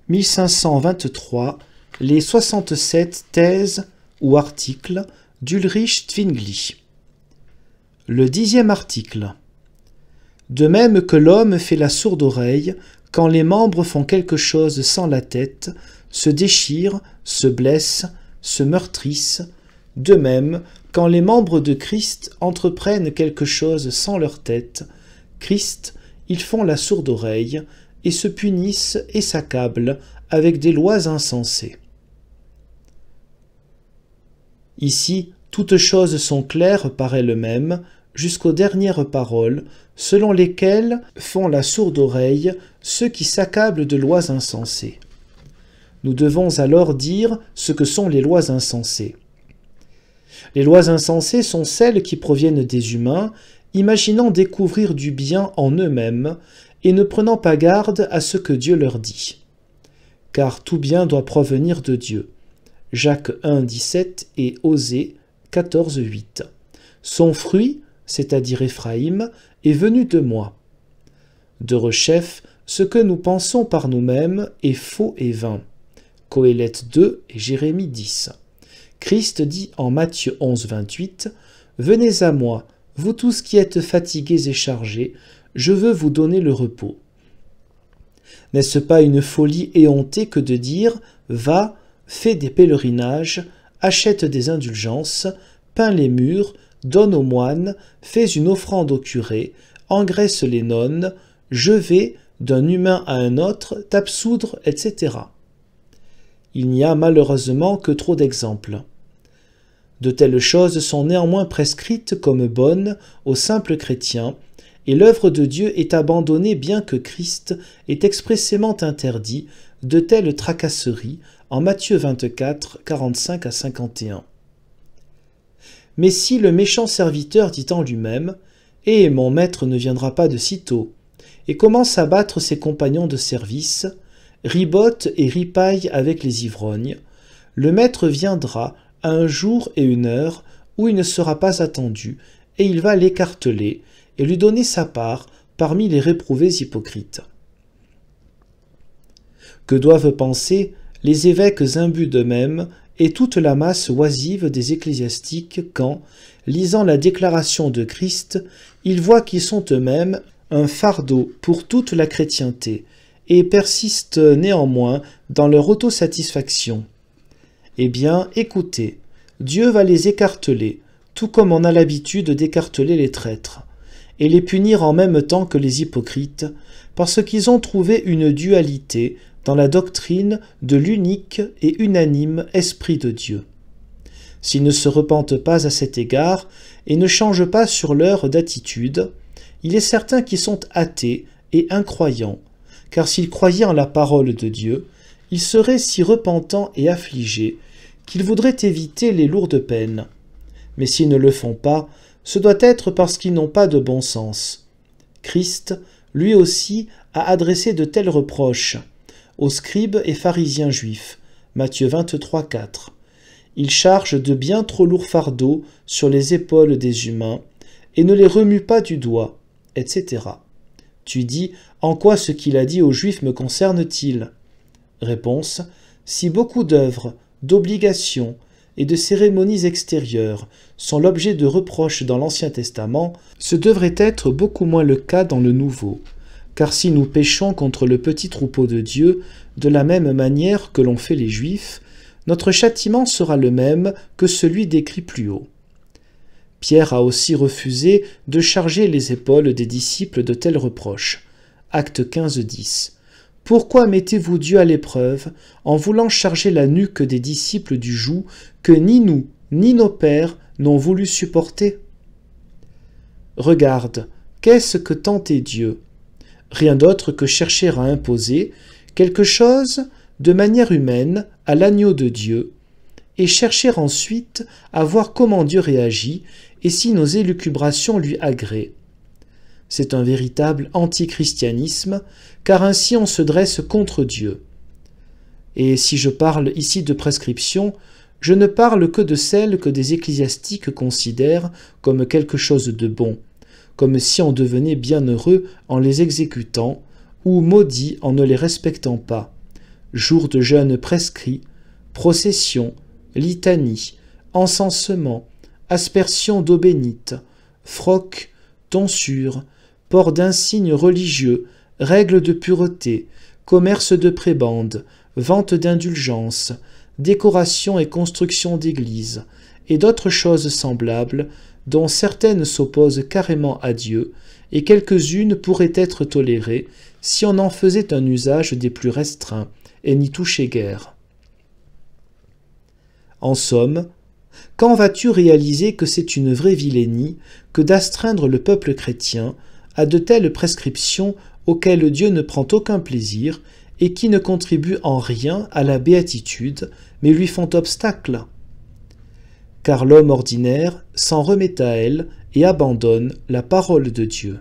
1523, les 67 thèses ou articles d'Ulrich Zwingli. Le 10e article. De même que l'homme fait la sourde oreille quand les membres font quelque chose sans la tête, se déchirent, se blessent, se meurtrissent, de même, quand les membres de Christ entreprennent quelque chose sans leur tête, Christ, ils font la sourde oreille, et se punissent et s'accablent avec des lois insensées. Ici, toutes choses sont claires par elles-mêmes, jusqu'aux dernières paroles, selon lesquelles font la sourde oreille ceux qui s'accablent de lois insensées. Nous devons alors dire ce que sont les lois insensées. Les lois insensées sont celles qui proviennent des humains, imaginant découvrir du bien en eux-mêmes et ne prenant pas garde à ce que Dieu leur dit. Car tout bien doit provenir de Dieu. Jacques 1, 17 et Osée 14, 8. Son fruit, c'est-à-dire Éphraïm, est venu de moi. De rechef, ce que nous pensons par nous-mêmes est faux et vain. Coëlette 2 et Jérémie 10. Christ dit en Matthieu 11, 28, « Venez à moi, vous tous qui êtes fatigués et chargés, je veux vous donner le repos. » N'est-ce pas une folie éhontée que de dire « Va, fais des pèlerinages, achète des indulgences, peins les murs, donne aux moines, fais une offrande au curé, engraisse les nonnes, je vais, d'un humain à un autre, t'absoudre, etc. » Il n'y a malheureusement que trop d'exemples. De telles choses sont néanmoins prescrites comme bonnes aux simples chrétiens, et l'œuvre de Dieu est abandonnée bien que Christ ait expressément interdit de telles tracasseries en Matthieu 24, 45 à 51. Mais si le méchant serviteur dit en lui-même « Eh, mon maître ne viendra pas de sitôt » et commence à battre ses compagnons de service, ribote et ripaille avec les ivrognes, le maître viendra à un jour et une heure où il ne sera pas attendu, et il va l'écarteler et lui donner sa part parmi les réprouvés hypocrites. Que doivent penser les évêques imbus d'eux-mêmes et toute la masse oisive des ecclésiastiques quand, lisant la déclaration de Christ, ils voient qu'ils sont eux-mêmes un fardeau pour toute la chrétienté, et persistent néanmoins dans leur autosatisfaction. Eh bien, écoutez, Dieu va les écarteler, tout comme on a l'habitude d'écarteler les traîtres, et les punir en même temps que les hypocrites, parce qu'ils ont trouvé une dualité dans la doctrine de l'unique et unanime Esprit de Dieu. S'ils ne se repentent pas à cet égard et ne changent pas sur l'heure d'attitude, il est certain qu'ils sont athées et incroyants, car s'ils croyaient en la parole de Dieu, ils seraient si repentants et affligés qu'ils voudraient éviter les lourdes peines. Mais s'ils ne le font pas, ce doit être parce qu'ils n'ont pas de bon sens. Christ, lui aussi, a adressé de tels reproches aux scribes et pharisiens juifs, Matthieu 23, 4. Il charge de bien trop lourds fardeaux sur les épaules des humains et ne les remue pas du doigt, etc. Tu dis, en quoi ce qu'il a dit aux Juifs me concerne-t-il? Réponse, si beaucoup d'œuvres, d'obligations et de cérémonies extérieures sont l'objet de reproches dans l'Ancien Testament, ce devrait être beaucoup moins le cas dans le Nouveau. Car si nous péchons contre le petit troupeau de Dieu de la même manière que l'ont fait les Juifs, notre châtiment sera le même que celui décrit plus haut. Pierre a aussi refusé de charger les épaules des disciples de tels reproches. Acte 15, 10. Pourquoi mettez-vous Dieu à l'épreuve en voulant charger la nuque des disciples du joug que ni nous, ni nos pères n'ont voulu supporter? Regarde, qu'est-ce que tenter Dieu? Rien d'autre que chercher à imposer quelque chose de manière humaine à l'agneau de Dieu, et chercher ensuite à voir comment Dieu réagit et si nos élucubrations lui agréent. C'est un véritable antichristianisme, car ainsi on se dresse contre Dieu. Et si je parle ici de prescription, je ne parle que de celles que des ecclésiastiques considèrent comme quelque chose de bon, comme si on devenait bienheureux en les exécutant, ou maudit en ne les respectant pas. jours de jeûne prescrits, processions, litanies, encensement, aspersion d'eau bénite, froc, tonsure, port d'insignes religieux, règles de pureté, commerce de prébende, vente d'indulgences, décoration et construction d'églises, et d'autres choses semblables, dont certaines s'opposent carrément à Dieu, et quelques-unes pourraient être tolérées si on en faisait un usage des plus restreints, et n'y touchait guère. En somme, quand vas-tu réaliser que c'est une vraie vilainie que d'astreindre le peuple chrétien à de telles prescriptions auxquelles Dieu ne prend aucun plaisir et qui ne contribuent en rien à la béatitude, mais lui font obstacle? Car l'homme ordinaire s'en remet à elle et abandonne la parole de Dieu.